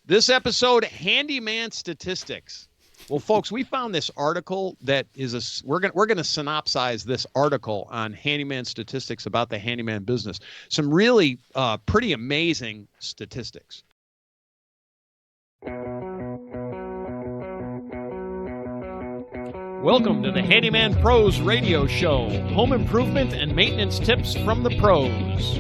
This episode, Handyman Statistics. Well, folks, we found this article that is we're going to synopsize this article on Handyman Statistics about the handyman business. Some really pretty amazing statistics. Welcome to the Handyman Pros Radio Show. Home improvement and maintenance tips from the pros.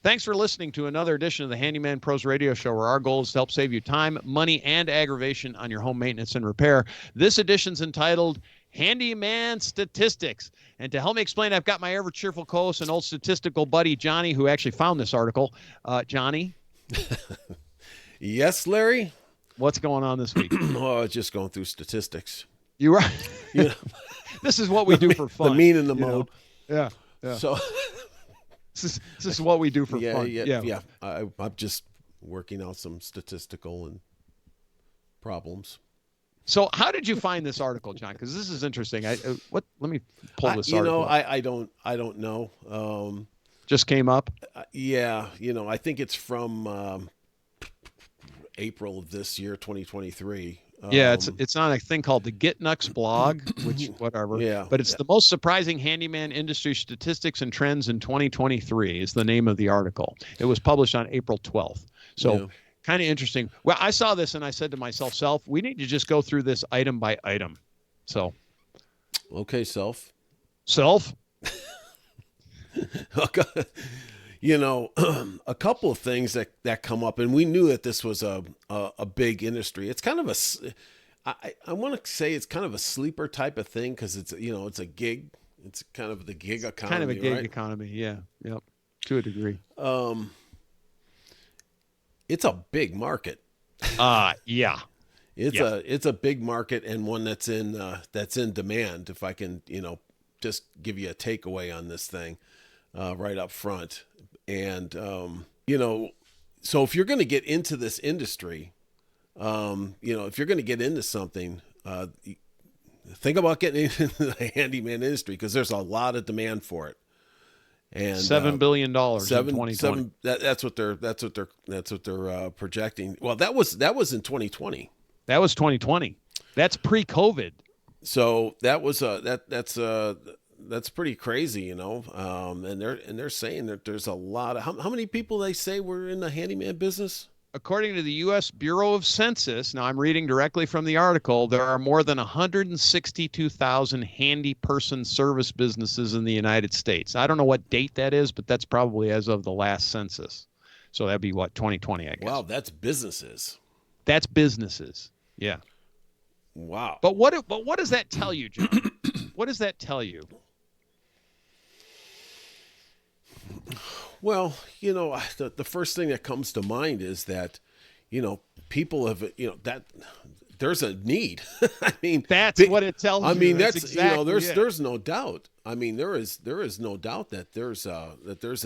Thanks for listening to another edition of the Handyman Pros Radio Show, where our goal is to help save you time, money, and aggravation on your home maintenance and repair. This edition's entitled Handyman Statistics. And to help me explain, I've got my ever-cheerful co-host and old statistical buddy, Johnny, who actually found this article. Johnny? Yes, Larry? What's going on this week? Oh, just going through statistics. You right. You know, this is what we do for fun. The mean and the mode. Yeah. So this is what we do for fun. Yeah. I'm just working out some statistical and problems. So how did you find this article, John? Because this is interesting. Let me pull this article. I don't know. Just came up. Yeah. I think it's from April of this year, 2023. Yeah, it's on a thing called the Get Nux blog, which whatever. Yeah. But it's the most surprising handyman industry statistics and trends in 2023 is the name of the article. It was published on April 12th. So kind of interesting. Well, I saw this and I said to myself, we need to just go through this item by item. So. Okay, Self. A couple of things that come up, and we knew that this was a big industry. It's kind of I want to say it's kind of a sleeper type of thing because it's a gig. It's kind of the gig economy. Kind of a gig economy, yeah, yep, to a degree. It's a big market. Yeah. It's a big market and one that's in demand. If I can, just give you a takeaway on this thing right up front. And, so if you're going to get into this industry, if you're going to get into something, think about getting into the handyman industry because there's a lot of demand for it. And $7 billion in 2020. That's what they're projecting. Well, that was in 2020. That was 2020. That's pre-COVID. So that was that's pretty crazy, and they're saying that there's a lot of how many people they say were in the handyman business? According to the U.S. Bureau of Census, now I'm reading directly from the article, there are more than 162,000 handy person service businesses in the United States. I don't know what date that is, but that's probably as of the last census. So that'd be 2020, I guess. Wow, that's businesses. That's businesses. Yeah. Wow. But what does that tell you, John? What does that tell you? Well, the first thing that comes to mind is that, people have, that there's a need. I mean, that's what it tells you. I mean, that's exactly there's no doubt. I mean, there is no doubt that there's a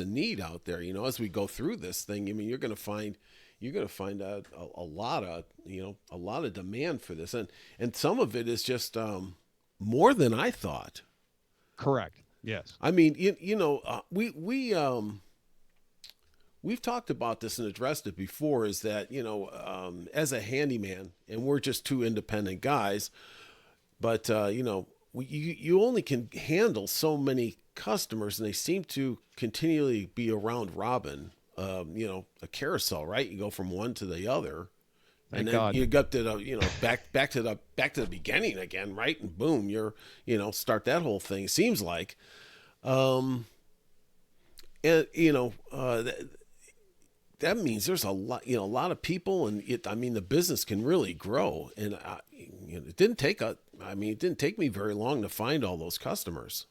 need out there. As we go through this thing, I mean, you're going to find a lot of demand for this, and some of it is just more than I thought. Correct. Yes. I mean, we've talked about this and addressed it before. Is that as a handyman, and we're just two independent guys, but you only can handle so many customers, and they seem to continually be around robin. A carousel, right? You go from one to the other. Thank and then God. You got to back to the beginning again, right? And boom, you're start that whole thing. It seems like, and that means there's a lot of people, and the business can really grow. And it didn't take me very long to find all those customers.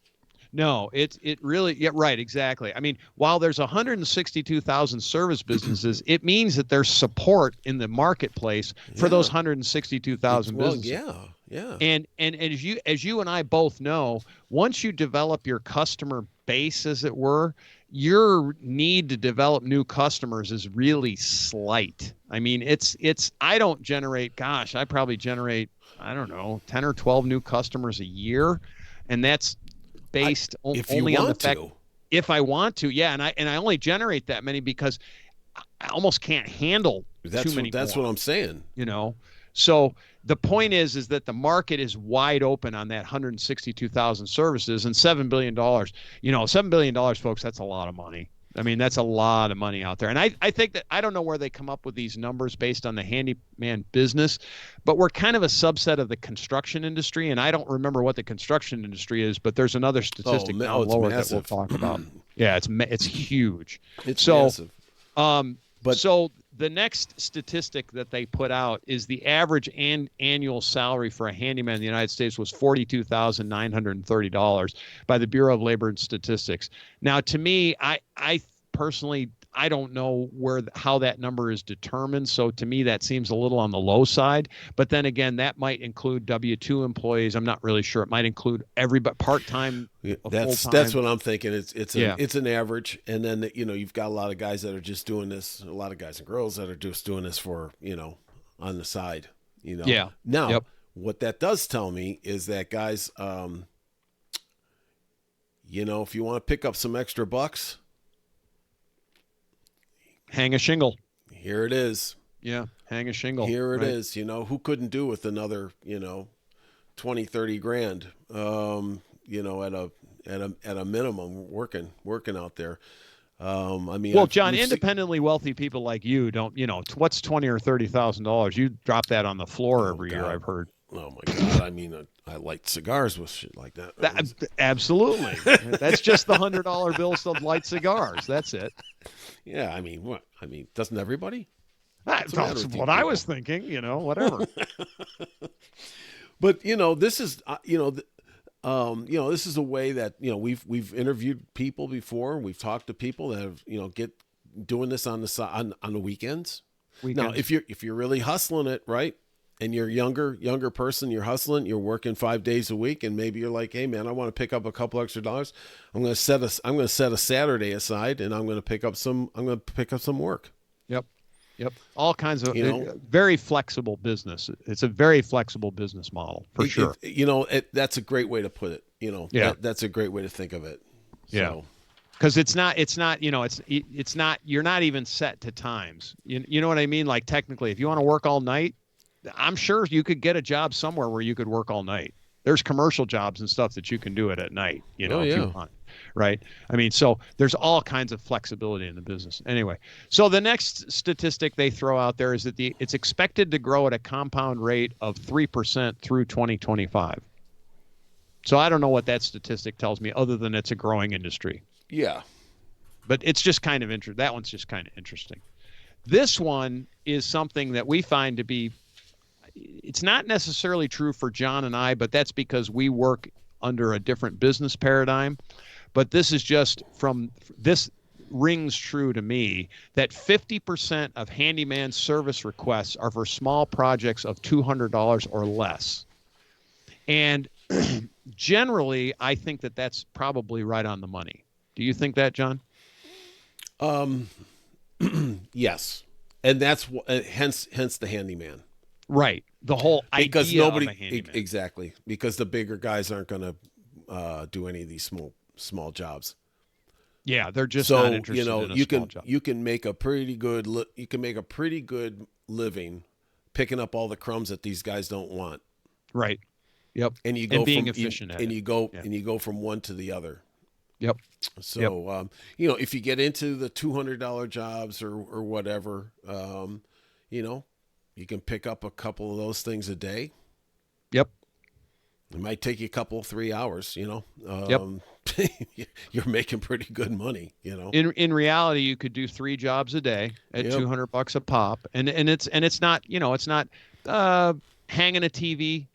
No, it really, yeah, right, exactly. I mean, while there's 162,000 service businesses, it means that there's support in the marketplace for those 162,000 businesses. Well, yeah. And as you and I both know, once you develop your customer base, as it were, your need to develop new customers is really slight. I mean, I probably generate, I don't know, 10 or 12 new customers a year, and that's based only on the fact. if I want to, yeah, and I only generate that many because I almost can't handle too many That's more, what I'm saying. you know. So the point is that the market is wide open on that 162,000 services and $7 billion. $7 billion, folks. That's a lot of money. I mean, that's a lot of money out there. And I think that I don't know where they come up with these numbers based on the handyman business, but we're kind of a subset of the construction industry. And I don't remember what the construction industry is, but there's another statistic down It's lower that we'll massive. talk about. Yeah, it's huge. It's So, massive. But so the next statistic that they put out is the average annual salary for a handyman in the United States was $42,930 by the Bureau of Labor and Statistics. Now, to me, I personally, I don't know how that number is determined. So to me, that seems a little on the low side. But then again, that might include W-2 employees. I'm not really sure. It might include everybody, part-time, that's what I'm thinking. It's an average, and then you've got a lot of guys that are just doing this. A lot of guys and girls that are just doing this for on the side. Yeah. Now, what that does tell me is that guys, if you want to pick up some extra bucks, hang a shingle. Here it is. Yeah, hang a shingle. Here it is. Who couldn't do with another, 20, 30 grand, at a minimum working out there. Well, John, independently wealthy people like you don't, what's $20,000 or $30,000? You drop that on the floor every year, I've heard. Oh my God. I mean, I light cigars with shit like that. Absolutely. That's just the $100 bills to light cigars. That's it. Yeah. I mean, what? I mean, doesn't everybody? That's what I was thinking, whatever. But, this is, this is a way that, we've interviewed people before. We've talked to people that have, doing this on the weekends. Now, if you're really hustling it, right? And you're younger person, you're hustling, you're working 5 days a week, and maybe you're like, hey man, I want to pick up a couple extra dollars. I'm going to set a Saturday aside, and I'm going to pick up some work. Yep. All kinds of very flexible business. It's a very flexible business model for sure. That's a great way to put it. That's a great way to think of it. Yeah. Because it's not, you're not even set to times. You know what I mean? Like technically, if you want to work all night, I'm sure you could get a job somewhere where you could work all night. There's commercial jobs and stuff that you can do it at night, if you want, right? I mean, so there's all kinds of flexibility in the business. Anyway, so the next statistic they throw out there is that it's expected to grow at a compound rate of 3% through 2025. So I don't know what that statistic tells me other than it's a growing industry. Yeah. But it's just kind of interesting. That one's just kind of interesting. This one is something that we find to be, it's not necessarily true for John and I, but that's because we work under a different business paradigm. But this is just this rings true to me that 50% of handyman service requests are for small projects of $200 or less. And generally, I think that that's probably right on the money. Do you think that, John? Yes. And that's hence the handyman. Right. The whole idea of a handyman. Exactly. Because the bigger guys aren't going to do any of these small jobs. Yeah, they're just not interested in a small job. You can make a pretty good living picking up all the crumbs that these guys don't want. Right. Yep. And you go being efficient at it. And you go from one to the other. Yep. So if you get into the $200 jobs or whatever, you can pick up a couple of those things a day. Yep. It might take you 3 hours, Yep. You're making pretty good money, In reality, you could do 3 jobs a day at $200 a pop. And it's not, it's not hanging a TV,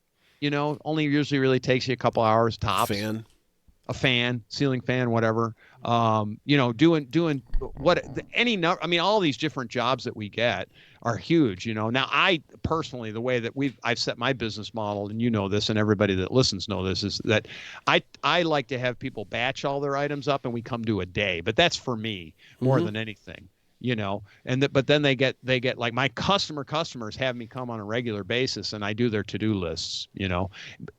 only usually really takes you a couple hours tops. A fan, ceiling fan, whatever. Doing what all these different jobs that we get are huge. Now I personally, the way that I've set my business model, and this, and everybody that listens know this, is that I like to have people batch all their items up and we come do a day, but that's for me more than anything. But then they get like my customers have me come on a regular basis and I do their to-do lists.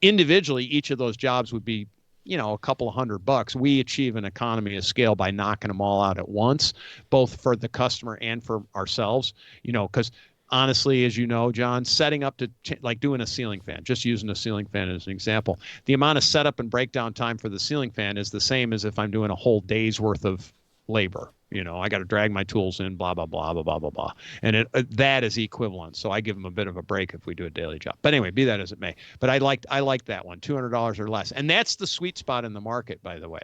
Individually, each of those jobs would be a couple of $100, we achieve an economy of scale by knocking them all out at once, both for the customer and for ourselves, because honestly, as you know, John, setting up to like doing a ceiling fan, just using a ceiling fan as an example, the amount of setup and breakdown time for the ceiling fan is the same as if I'm doing a whole day's worth of labor. I got to drag my tools in, blah, blah, blah, blah, blah, blah, blah. And that is equivalent. So I give them a bit of a break if we do a daily job. But anyway, be that as it may. But I like that one, $200 or less. And that's the sweet spot in the market, by the way.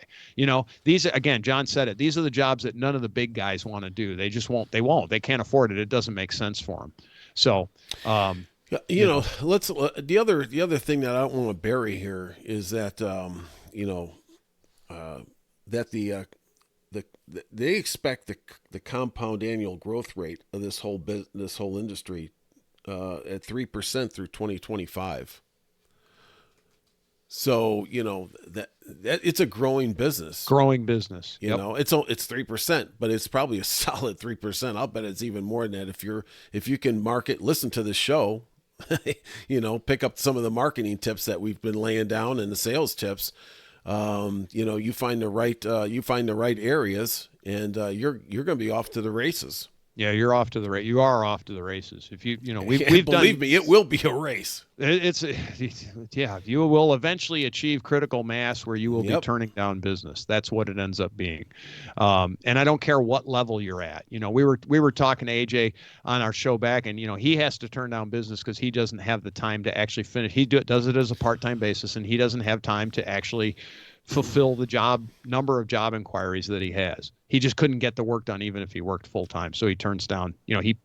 These, again, John said it. These are the jobs that none of the big guys want to do. They just won't. They won't. They can't afford it. It doesn't make sense for them. So, let's the other thing that I don't want to bury here is that that they expect the compound annual growth rate of this whole industry at 3% through 2025. So that it's a growing business. Yep. It's 3%, but it's probably a solid 3%. I'll bet it's even more than that if you can listen to the show, pick up some of the marketing tips that we've been laying down and the sales tips. You find the right areas, and you're going to be off to the races. Yeah, you are off to the races. If believe me, it will be a race. You will eventually achieve critical mass where you will be turning down business. That's what it ends up being. And I don't care what level you're at. We were talking to AJ on our show back, and he has to turn down business because he doesn't have the time to actually finish. He does it as a part-time basis, and he doesn't have time to actually fulfill the number of job inquiries that he has. He just couldn't get the work done even if he worked full time. So he turns down, he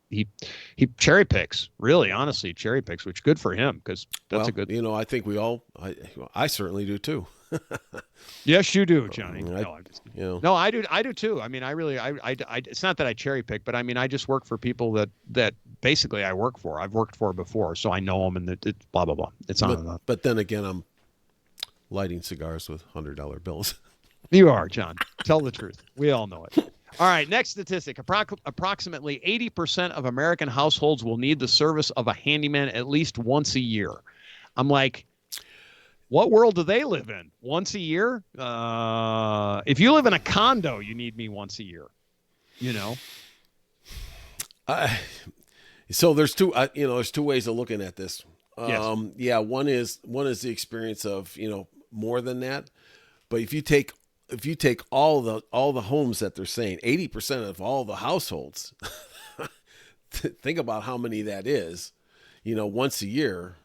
cherry picks, really, honestly, which good for him, because that's a good. I think I certainly do too. Yes, you do, Johnny. No, I'm just kidding. No, I do too. I mean, I really, it's not that I cherry pick, but I mean, I just work for people that basically I work for. I've worked for before, so I know them, and it's blah blah blah. It's on and on. But then again, I'm lighting cigars with $100 bills. You are, John. Tell the truth. We all know it. All right, next statistic. Approximately 80% of American households will need the service of a handyman at least once a year. I'm like, what world do they live in? Once a year? If you live in a condo, you need me once a year. So there's two ways of looking at this. Yes. One is the experience of, more than that. But if you take all the homes that they're saying, 80% of all the households, think about how many that is, once a year.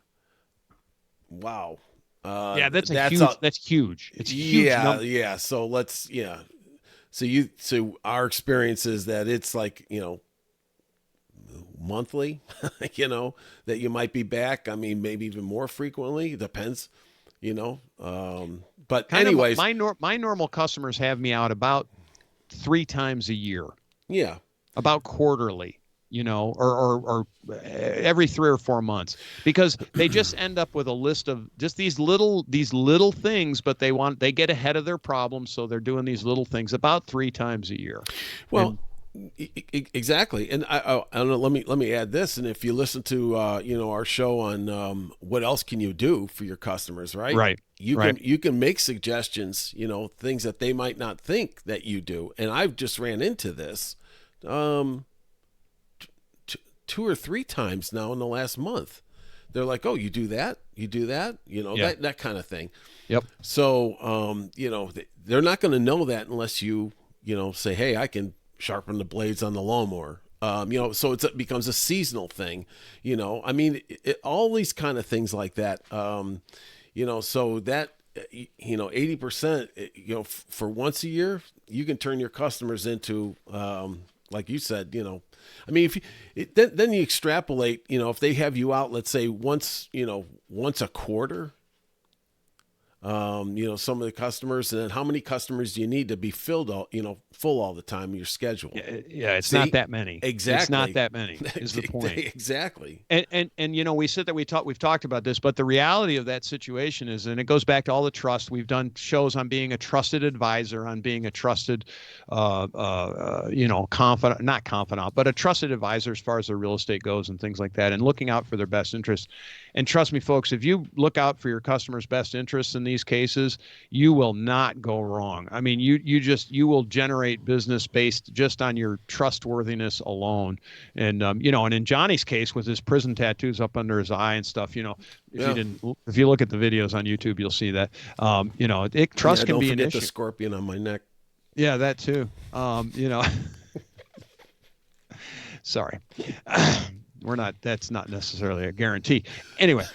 Wow. That's huge. It's a huge number. Yeah. So So our experience is that it's like, monthly, that you might be back. I mean, maybe even more frequently. It depends, but anyways, my normal customers have me out about 3 times a year. Yeah. About quarterly, or every 3 or 4 months, because they just end up with a list of just these little things, but they get ahead of their problems. So they're doing these little things about 3 times a year. Well, exactly. And I don't know, let me add this. And if you listen to, our show on, what else can you do for your customers, right? Right. You can make suggestions, things that they might not think that you do. And I've just ran into this, 2 or 3 times now in the last month. They're like, oh, you do that, that kind of thing. Yep. So, they're not going to know that unless you, say, hey, I can sharpen the blades on the lawnmower. So it becomes a seasonal thing, I mean, all these kind of things like that, so that, 80%, for once a year, you can turn your customers into, like you said, I mean, then you extrapolate, if they have you out, let's say once a quarter, some of the customers, and then how many customers do you need to be full all the time in your schedule? Yeah, it's not that many. Exactly. It's not that many is the point. Exactly. And we said that we've talked about this, but the reality of that situation is, and it goes back to all the trust. We've done shows on being a trusted advisor, on being a trusted, confidant, not confidant, but a trusted advisor as far as their real estate goes and things like that, and looking out for their best interests. And trust me, folks, if you look out for your customers' best interests in these these cases, you will not go wrong. I mean, you will generate business based just on your trustworthiness alone. And and in Johnny's case with his prison tattoos up under his eye and stuff, Yeah. if you look at the videos on YouTube, you'll see that. Trust can Don't be an forget the issue. scorpion on my neck. Yeah, that too. Sorry. That's not necessarily a guarantee. Anyway,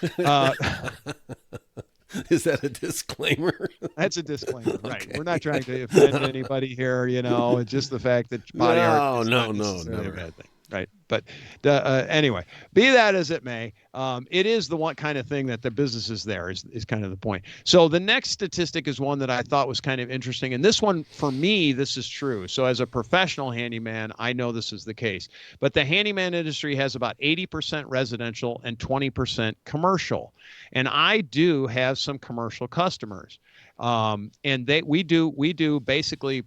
Is that a disclaimer? that's a disclaimer, right? Okay. We're not trying to offend anybody here. It's just the fact that body art is not necessarily a bad thing, right? But anyway, be that as it may, it is the one kind of thing that the business is there is kind of the point. So the next statistic is one that I thought was kind of interesting, and this one for me, this is true. So as a professional handyman, I know this is the case, but the handyman industry has about 80% residential and 20% commercial, and I do have some commercial customers, and we do basically,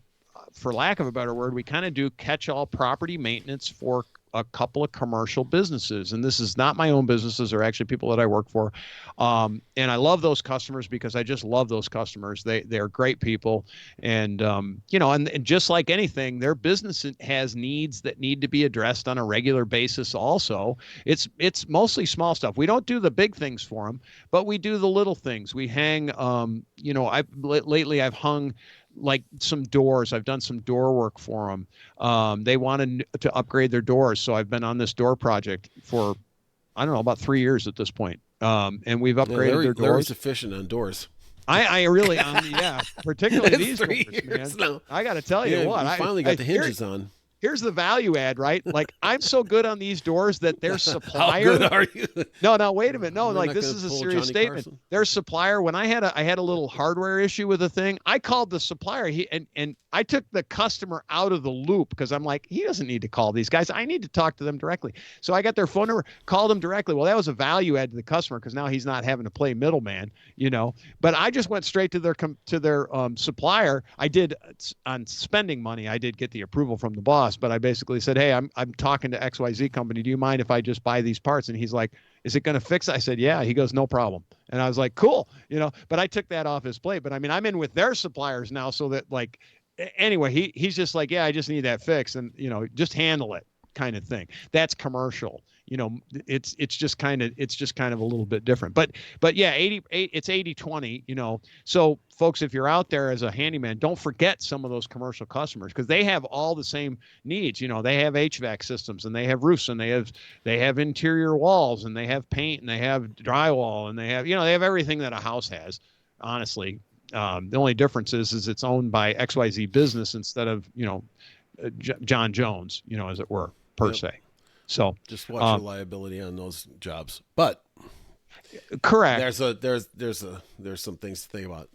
for lack of a better word, we kind of do catch-all property maintenance for a couple of commercial businesses. And this is not my own businesses. They're actually people that I work for. And I love those customers because I just love those customers. They're great people. And, and just like anything, their business has needs that need to be addressed on a regular basis also. It's mostly small stuff. We don't do the big things for them, but we do the little things. We hang, lately I've hung like some doors. I've done some door work for them. They wanted to upgrade their doors. So I've been on this door project for, I don't know, about 3 years at this point. And we've upgraded their doors. Larry's efficient on doors. I really, particularly these doors, man. Now. I got to tell you what. I finally got the hinges on. Here's the value add, right? Like I'm so good on these doors that their supplier. How good are you? No, wait a minute. No, like this is a serious statement. Carson? Their supplier, when I had a little hardware issue with a thing, I called the supplier. And I took the customer out of the loop because I'm like, he doesn't need to call these guys. I need to talk to them directly. So I got their phone number, called them directly. Well, that was a value add to the customer because now he's not having to play middleman, But I just went straight to their supplier. I did on spending money. I did get the approval from the boss. But I basically said, hey, I'm talking to XYZ company. Do you mind if I just buy these parts? And he's like, is it going to fix it? I said, yeah. He goes, no problem. And I was like, cool. But I took that off his plate. But I mean, I'm in with their suppliers now. So that anyway, he's just like, yeah, I just need that fixed. And, just handle it kind of thing. That's commercial. It's just kind of a little bit different, but yeah, it's 80-20, so folks, if you're out there as a handyman, don't forget some of those commercial customers because they have all the same needs. They have HVAC systems and they have roofs and they have interior walls and they have paint and they have drywall and they have everything that a house has, honestly. The only difference is it's owned by XYZ business instead of, John Jones, as it were, per se. So just watch your liability on those jobs. But correct. There's some things to think about.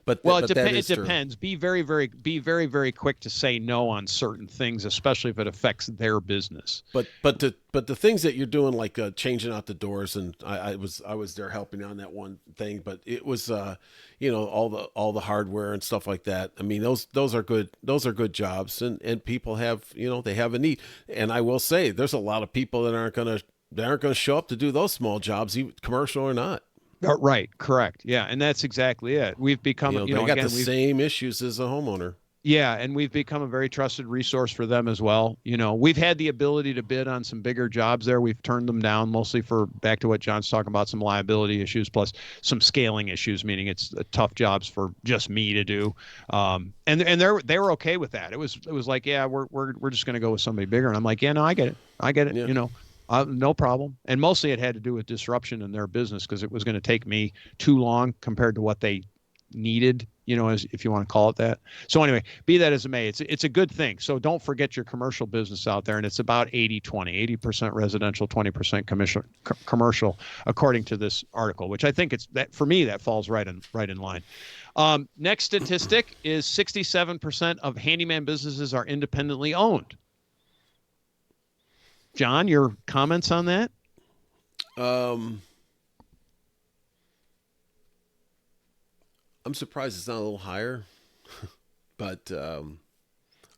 It depends. Be very, very quick to say no on certain things, especially if it affects their business. But the things that you're doing, like changing out the doors, and I was there helping on that one thing. But it was all the hardware and stuff like that. I mean, those are good jobs, and people have they have a need. And I will say, there's a lot of people that aren't gonna show up to do those small jobs, even commercial or not. Right. Correct. Yeah. And that's exactly it. We've become, they got the same issues as a homeowner. Yeah. And we've become a very trusted resource for them as well. We've had the ability to bid on some bigger jobs there. We've turned them down mostly for, back to what John's talking about, some liability issues, plus some scaling issues, meaning it's tough jobs for just me to do. And they were okay with that. It was like, yeah, we're just going to go with somebody bigger. And I'm like, yeah, no, I get it. Yeah. No problem. And mostly it had to do with disruption in their business because it was going to take me too long compared to what they needed, as if you want to call it that. So anyway, be that as it may, it's a good thing. So don't forget your commercial business out there. And it's about 80-20, 80% residential, 20% commercial, according to this article, which I think for me, that falls right in line. Next statistic is 67% of handyman businesses are independently owned. John, your comments on that? I'm surprised it's not a little higher, but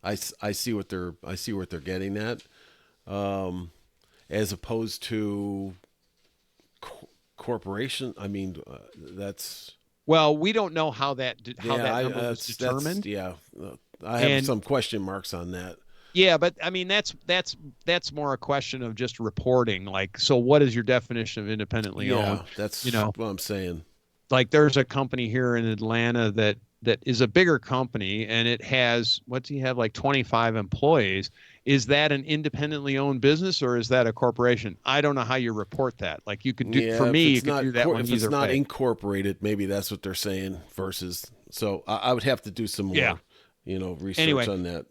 I see what they're getting at, as opposed to corporation. I mean, that's Well, we don't know how Yeah, that number was that's determined, yeah. I have and some question marks on that. yeah, but I mean that's more a question of just reporting. Like, so what is your definition of independently owned? Yeah, You that's know, what I'm saying. like there's a company here in Atlanta that is a bigger company and it has, what's he have, like 25 employees. Is that an independently owned business or is that a corporation? I don't know how you report that. Like, you could do, for Yeah, me, you could do that one if it's either not way. incorporated, maybe that's what they're saying. Versus, so I would have to do some Yeah. more, research Anyway, on that.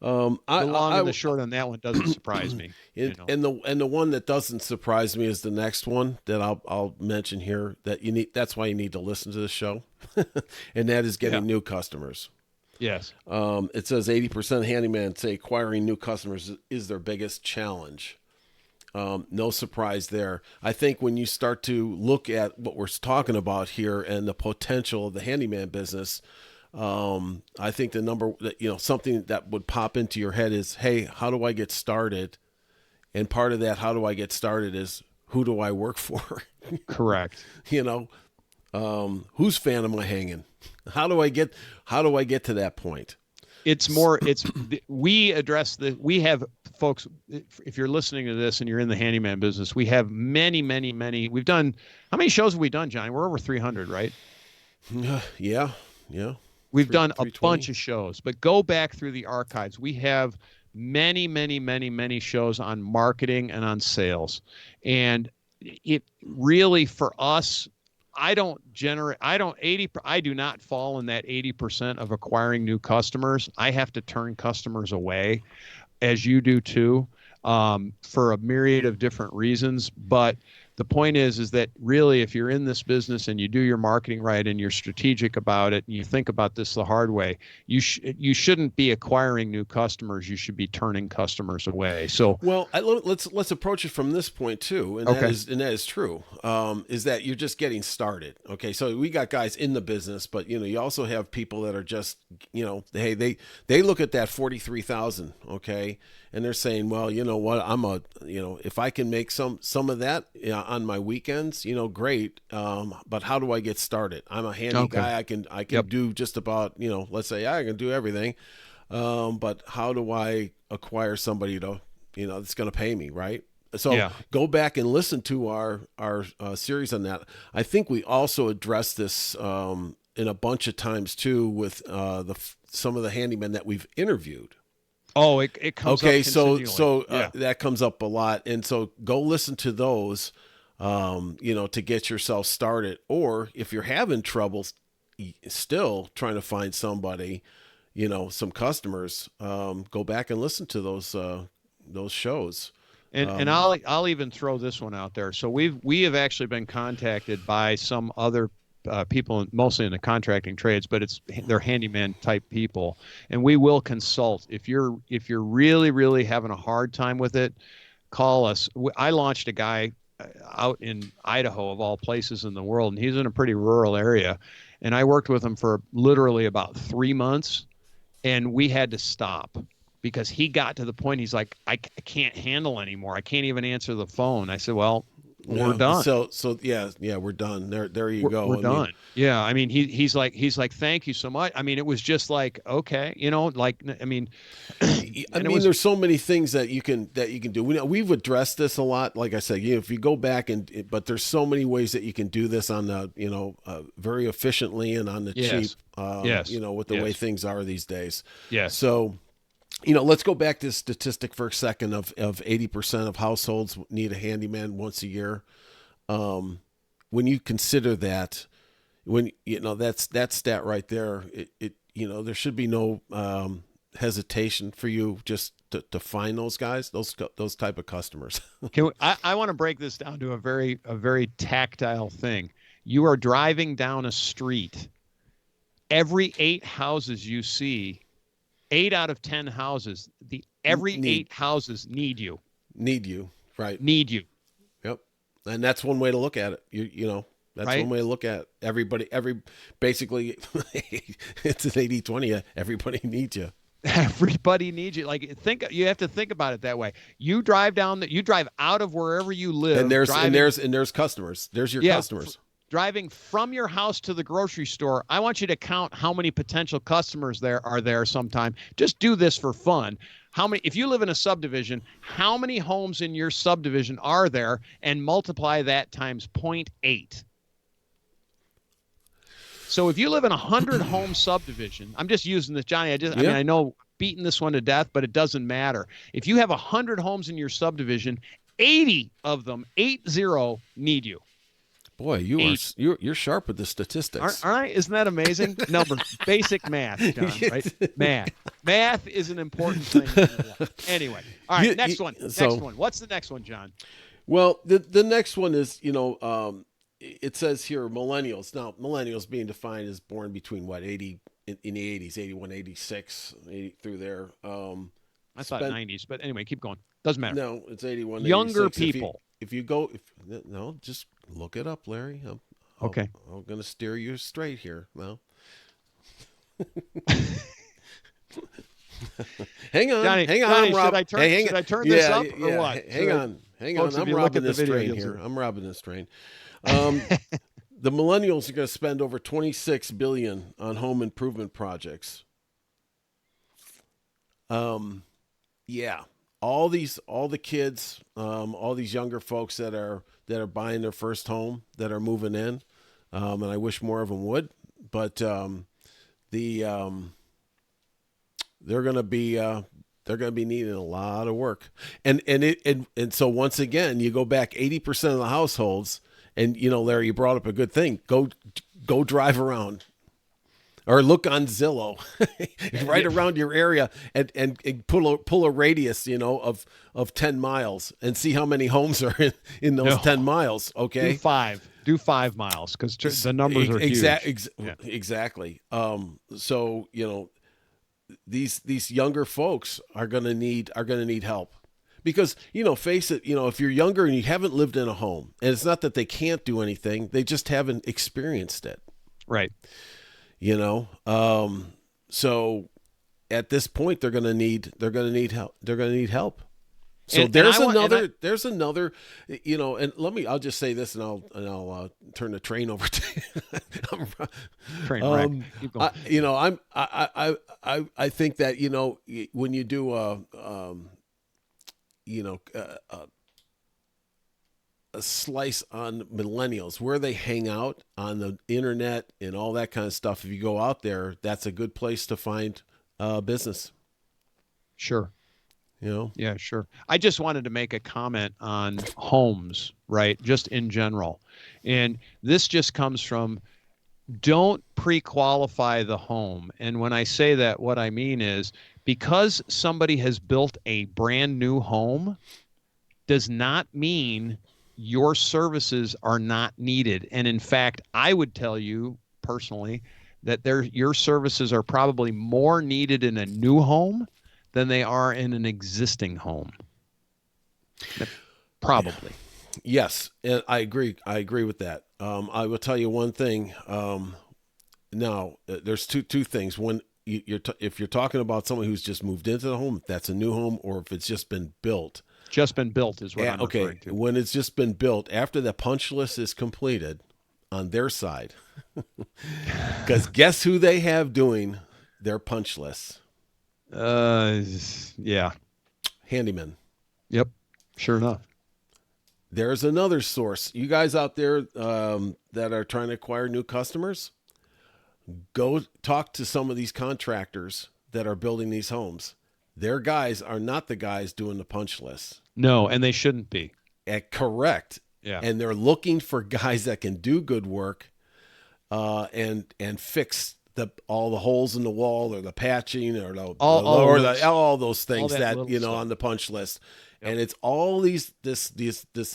the long and the I short on that one doesn't surprise me, you know. and the one that doesn't surprise me is the next one that I'll mention here that you need. That's why you need to listen to the show, and that is Yeah. getting new customers. Yes. It says 80% of handyman say acquiring new customers is their biggest challenge. No surprise there. I think when you start to look at what we're talking about here and the potential of the handyman business, I think the number that, something that would pop into your head is, hey, how do I get started? And part of that, how do I get started, is who do I work for? Correct. you know, whose fan am I hanging? How do I get to that point? It's more, we address we have folks, if you're listening to this and you're in the handyman business, we have many, we've done, how many shows have we done, Johnny? We're over 300, right? Yeah, yeah. We've done a 320. bunch of shows, but go back through the archives. We have many shows on marketing and on sales. And it really, for us, I do not fall in that 80% of acquiring new customers. I have to turn customers away, as you do too, for a myriad of different reasons. But the point is that really, if you're in this business and you do your marketing right and you're strategic about it and you think about this the hard way, you shouldn't be acquiring new customers. You should be turning customers away. So, Well, let's approach it from this point too, and okay. that is true. Is that you're just getting started? Okay, so we got guys in the business, but you also have people that are just they look at that 43,000, okay, and they're saying, well, you know what, if I can make some of that on my weekends, great. But how do I get started? I'm a handy Okay. guy. I can Yep. do just about let's say I can do everything. But how do I acquire somebody that's going to pay me, right? So Yeah. go back and listen to our series on that. I think we also addressed this in a bunch of times too with some of the handymen that we've interviewed. Oh, it comes up Okay, continually. Yeah. that comes up a lot, and so go listen to those, to get yourself started. Or if you're having trouble still trying to find somebody, some customers, go back and listen to those shows. And I'll even throw this one out there. So we have actually been contacted by some other people, mostly in the contracting trades, but they're handyman type people, and we will consult. If you're really having a hard time with it, call us. I launched a guy out in Idaho, of all places in the world, and he's in a pretty rural area, and I worked with him for literally about 3 months, and we had to stop because he got to the point, he's like, I can't handle anymore. I can't even answer the phone. I said, well, we're Yeah. done. So yeah, we're done. There you go. We're I done. mean, Yeah. I mean, he's like, thank you so much. I mean, it was just like, okay, like, I mean, and it was, there's so many things that you can do. We've addressed this a lot. Like I said, if you go back but there's so many ways that you can do this on the, very efficiently and on the cheap. yes, yes, With the way yes, things are these days. yes. So, let's go back to the statistic for a second of 80% of households need a handyman once a year. When you consider that, that's that stat right there, there should be no hesitation for you just to find those guys, those type of customers. I want to break this down to a very tactile thing. You are driving down a street. Every 8 houses you see, 8 out of 10 houses, every 8 houses need you. Need you, right? Need you. Yep. And that's one way to look at it. That's right? One way to look at it. Basically, it's an 80-20. Everybody needs you. Everybody needs you. Like, you have to think about it that way. You drive out of wherever you live. And there's customers. There's your customers. driving from your house to the grocery store, I want you to count how many potential customers there are there sometime. Just do this for fun. How many, if you live in a subdivision, how many homes in your subdivision are there, and multiply that times 0.8. So if you live in a 100 home subdivision, I'm just using this, Johnny. I mean, I know beating this one to death, but it doesn't matter. If you have 100 homes in your subdivision, 80 of them, 80, need you. Boy, you're sharp with the statistics. Aren't I? Isn't that amazing? Numbers, basic math, John, right? Math is an important thing. Anyway, all right, next one. What's the next one, John? Well, the next one is, it says here millennials. Now, millennials being defined as born between 80 in the 80s, 81, 86, 80, through there. I thought 90s, but anyway, keep going. Doesn't matter. No, it's 81. Younger 86. people. No, just look it up, Larry. Okay. I'm going to steer you straight here. No. Hang on, Johnny, Rob. Should I turn this up or what? Hang on. I'm robbing this train here. I'm robbing this train. The millennials are going to spend over $26 billion on home improvement projects. Yeah, all the kids, all these younger folks that are buying their first home, that are moving in, and I wish more of them would, but they're going to be needing a lot of work, and so once again, you go back 80% of the households, and Larry, you brought up a good thing. Go drive around, or look on Zillow, right around your area, and pull a radius, of 10 miles, and see how many homes are in those 10 miles. Okay, do 5 miles, because the numbers are huge. Exactly. So these younger folks are gonna need help, because face it, if you're younger and you haven't lived in a home, and it's not that they can't do anything, they just haven't experienced it, right? So at this point, they're gonna need help. They're gonna need help. So And there's I- another, and I'll just say this, and I'll turn the train over to you. Train wreck. Keep going. I think that, when you do a slice on millennials, where they hang out on the internet and all that kind of stuff, if you go out there, that's a good place to find business. Sure. Yeah, sure. I just wanted to make a comment on homes, right? Just in general. And this just comes from, don't pre-qualify the home. And when I say that, what I mean is, because somebody has built a brand new home does not mean your services are not needed. And in fact, I would tell you personally that your services are probably more needed in a new home than they are in an existing home. Probably. Yes, and I agree. I agree with that. I will tell you one thing. Now, there's two things. When if you're talking about someone who's just moved into the home, if that's a new home, or if it's just been built. Just been built is what I'm referring to. When it's just been built, after the punch list is completed on their side, because guess who they have doing their punch lists? Yeah. Handyman. Yep. Sure enough. There's another source. You guys out there that are trying to acquire new customers, go talk to some of these contractors that are building these homes. Their guys are not the guys doing the punch list. No, and they shouldn't be. Correct. Yeah. And they're looking for guys that can do good work and fix all the holes in the wall, or the patching, or all those things that stuff on the punch list. Yep. And it's all this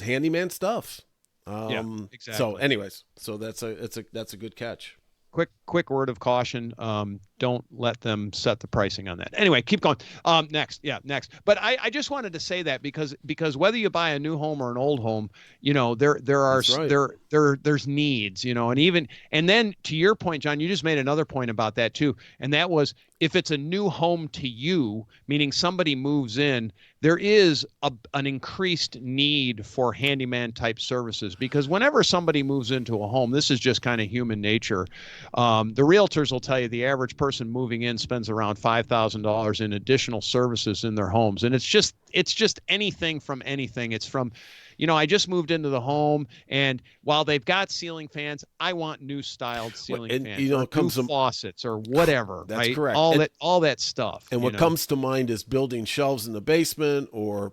handyman stuff. Yeah, exactly. So anyways, that's a good catch. Quick word of caution. don't let them set the pricing on that. Anyway, keep going. Next. Yeah, next. But I just wanted to say that because whether you buy a new home or an old home, That's right. there's needs, and then to your point, John, you just made another point about that too. And that was, if it's a new home to you, meaning somebody moves in, there is an increased need for handyman type services, because whenever somebody moves into a home, this is just kind of human nature. The realtors will tell you the average person moving in spends around $5,000 in additional services in their homes. And it's just anything from anything. It's from, I just moved into the home, and while they've got ceiling fans, I want new styled ceiling fans, or new faucets, or whatever. That's right? correct. All that stuff. And what comes to mind is building shelves in the basement, or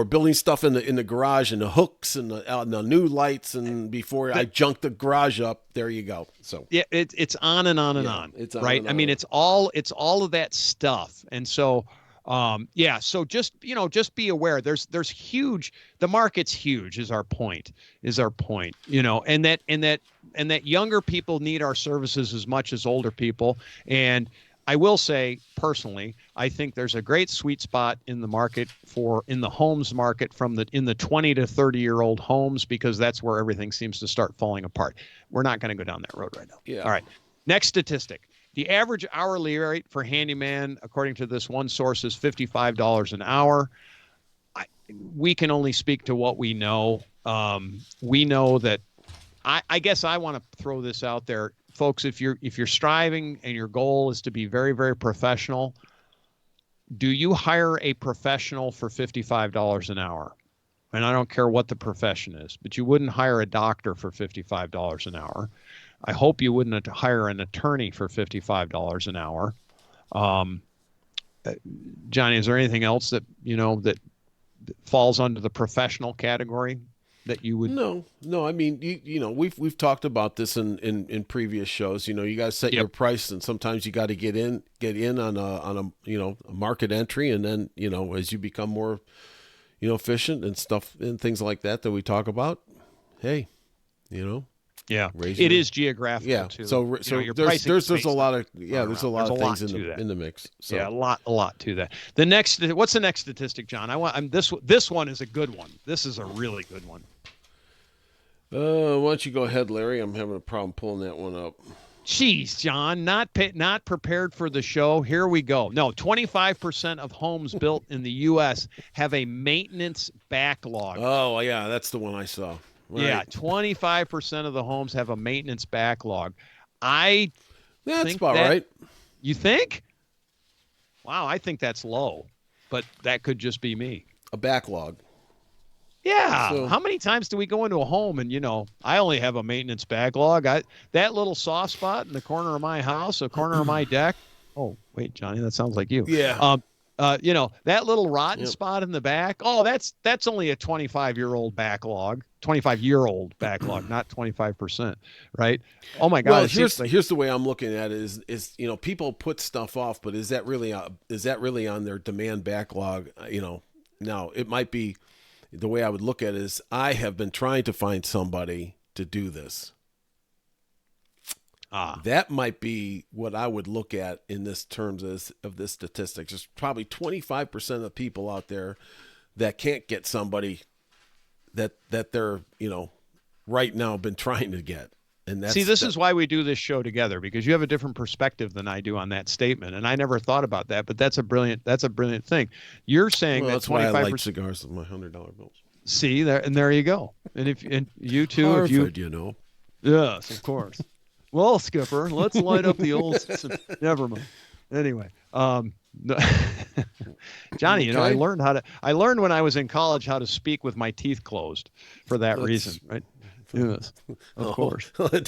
building stuff in the garage, and the hooks and the new lights. And before I junk the garage up, there you go. So yeah, it's on and on and on. It's on right. And I on. mean, it's all of that stuff. And so, so just be aware. There's huge. The market's huge. Is our point. And that younger people need our services as much as older people. And I will say personally, I think there's a great sweet spot in the market in the homes market in the 20 to 30-year-old homes, because that's where everything seems to start falling apart. We're not going to go down that road right now. Yeah. All right. Next statistic. The average hourly rate for handyman, according to this one source, is $55 an hour. We can only speak to what we know. We know that. I guess I want to throw this out there, folks. If you're striving and your goal is to be very, very professional, do you hire a professional for $55 an hour? And I don't care what the profession is, but you wouldn't hire a doctor for $55 an hour. I hope you wouldn't hire an attorney for $55 an hour. Johnny, is there anything else that falls under the professional category that you would? No. I mean, we've talked about this in previous shows. You got to set your price, and sometimes you got to get in on a market entry, and then as you become more efficient and stuff and things like that we talk about. Hey, Yeah, it is geographical too. So there's a lot of things in the mix. So. Yeah, a lot to that. What's the next statistic, John? This one is a good one. This is a really good one. Why don't you go ahead, Larry? I'm having a problem pulling that one up. Jeez, John, not prepared for the show. Here we go. No, 25% of homes built in the U.S. have a maintenance backlog. Oh yeah, that's the one I saw. Right. Yeah, 25% of the homes have a maintenance backlog. That's about right. You think? Wow, I think that's low, but that could just be me. A backlog. Yeah. So, how many times do we go into a home and, I only have a maintenance backlog. That little soft spot in the corner of my house, the corner of my deck. Oh, wait, Johnny, that sounds like you. Yeah. That little rotten spot in the back. Oh, that's only a 25-year-old backlog, not 25%, right? Oh my God. Well, here's the way I'm looking at it is people put stuff off, but is that really on their demand backlog? Now it might be. The way I would look at it is, I have been trying to find somebody to do this. That might be what I would look at in this terms of this statistics. There's probably 25% of people out there that can't get somebody that they're right now been trying to get. And this is why we do this show together, because you have a different perspective than I do on that statement, and I never thought about that. But that's a brilliant thing. You're saying that's 25%. Why I light cigars with my $100 bills. See there, and there you go. And you too, Harvard, yes, of course. Well, Skipper, let's light up the old. Never mind. Anyway, Johnny, I learned when I was in college how to speak with my teeth closed for that reason, right? Yes, of course. Hi.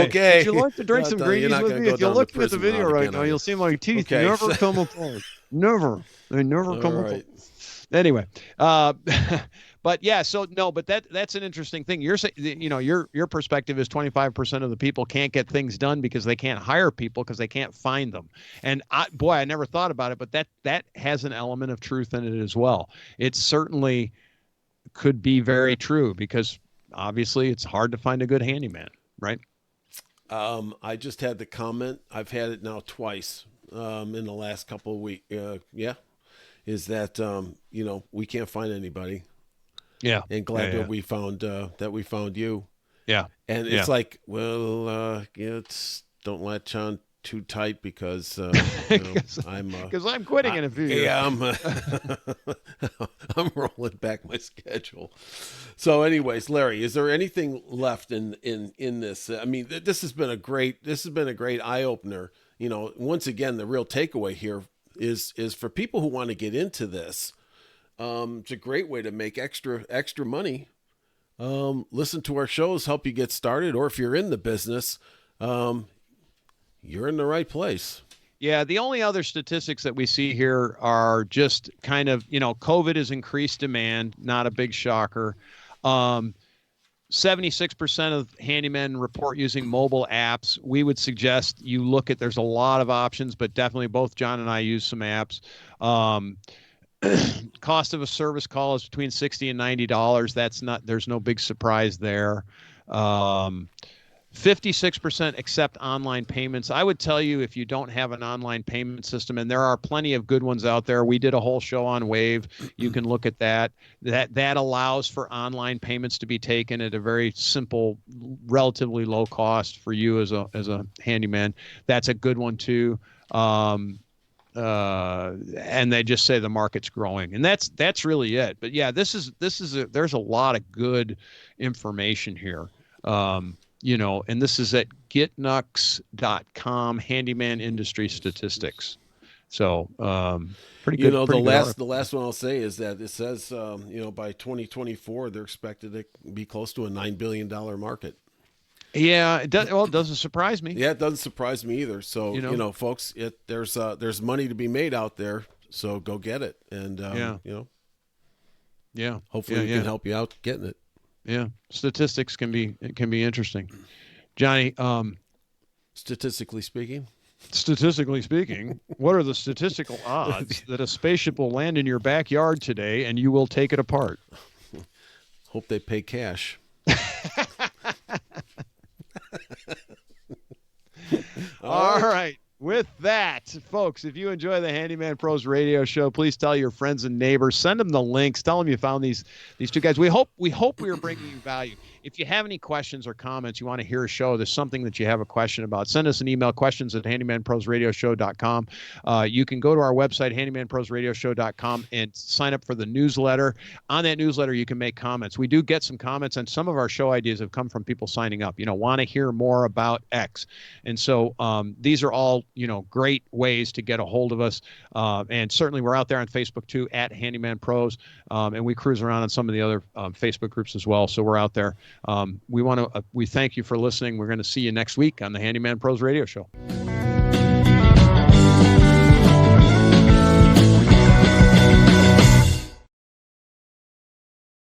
Okay. Would you like to drink some greenies with me? If you look at the video right now, you'll see my teeth never come apart. Never. They never come apart. Anyway, but yeah, but that's an interesting thing. You're saying, your perspective is 25% of the people can't get things done because they can't hire people because they can't find them. And I never thought about it, but that has an element of truth in it as well. It certainly could be very true, because obviously it's hard to find a good handyman, right? I just had the comment. I've had it now twice in the last couple of weeks. Yeah, is that we can't find anybody, Yeah. and glad that we found you. Yeah. And Yeah. it's like, well, don't latch on too tight because Because I'm quitting in a few years. Yeah, I'm rolling back my schedule. So, anyways, Larry, is there anything left in this? I mean, this has been a great eye opener. Once again, the real takeaway here is for people who want to get into this. It's a great way to make extra money. Listen to our shows, help you get started, or if you're in the business, you're in the right place. Yeah, the only other statistics that we see here are just kind of, COVID has increased demand, not a big shocker. 76% of handymen report using mobile apps. We would suggest you look at, there's a lot of options, but definitely both John and I use some apps. Cost of a service call is between $60 and $90. There's no big surprise there. 56% accept online payments. I would tell you, if you don't have an online payment system, and there are plenty of good ones out there. We did a whole show on Wave. You can look at that. That allows for online payments to be taken at a very simple, relatively low cost for you as a handyman. That's a good one too. And they just say the market's growing, and that's really it. But yeah, there's a lot of good information here. And this is at getnux.com, handyman industry statistics. So, pretty good. The last one I'll say is that it says, by 2024, they're expected to be close to a $9 billion market. Yeah, it does. Well, it doesn't surprise me. Yeah, it doesn't surprise me either. So, folks, there's money to be made out there. So go get it. And, hopefully we can help you out getting it. Yeah, statistics can be interesting, Johnny. Statistically speaking, what are the statistical odds that a spaceship will land in your backyard today and you will take it apart? Hope they pay cash. All right. With that, folks, if you enjoy the Handyman Pros radio show, please tell your friends and neighbors. Send them the links. Tell them you found these two guys. We hope we are bringing you value. If you have any questions or comments, you want to hear a show, there's something that you have a question about, send us an email, questions@handymanprosradioshow.com. You can go to our website, handymanprosradioshow.com, and sign up for the newsletter. On that newsletter, you can make comments. We do get some comments, and some of our show ideas have come from people signing up, want to hear more about X. And so these are all, great ways to get a hold of us. And certainly we're out there on Facebook too, at Handyman Pros. And we cruise around on some of the other Facebook groups as well. So we're out there. We thank you for listening. We're going to see you next week on the Handyman Pros Radio Show.